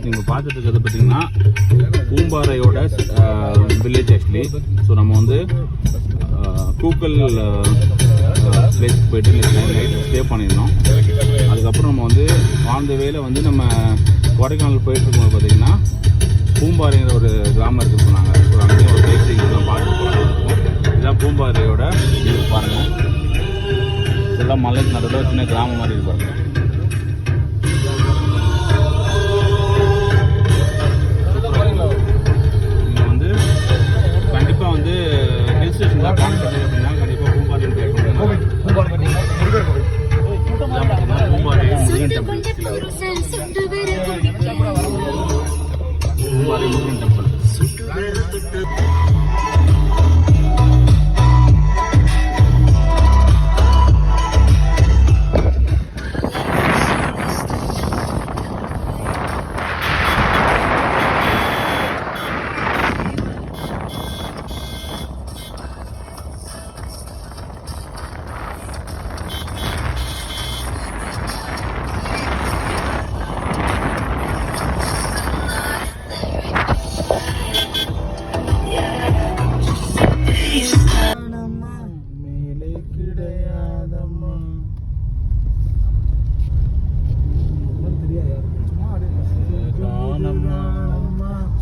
நீங்கள் பார்த்துட்டு இருக்கிறது பார்த்தீங்கன்னா பூம்பாறையோட வில்லேஜ் ஆக்சுவலி. ஸோ நம்ம வந்து கூக்கல் பிளேஸ்க்கு போய்ட்டு நைட் ஸ்டே பண்ணியிருந்தோம். அதுக்கப்புறம் நம்ம வந்து ஆன் த வேல வந்து நம்ம கொடைக்கானல் போயிட்டு இருக்கும்போது பார்த்தீங்கன்னா பூம்பாறைங்கிற ஒரு கிராமம் இருக்குது சொன்னாங்க. ஸோ அங்கேயும் ஒரு பைக் சைக்கிள்லாம் பார்த்துட்டு போகிறாங்க. இதுதான் பூம்பாறையோட இது பாருங்கள். இதெல்லாம் மலைக்கு நடுவில் சின்ன கிராமம் மாதிரி இருப்பாங்க. நீங்கள் வந்து கண்டிப்பாக வந்து ஹில் ஸ்டேஷன் தான் பிளான் பண்ணுறது அப்படின்னா கண்டிப்பாக பூம்பாறை ட்ரை பண்ணுறாங்க. Poombarai Murugan temple, Poombarai Murugan temple.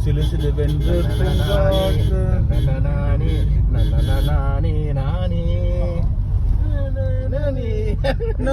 சிலு சிலு வென்று நானே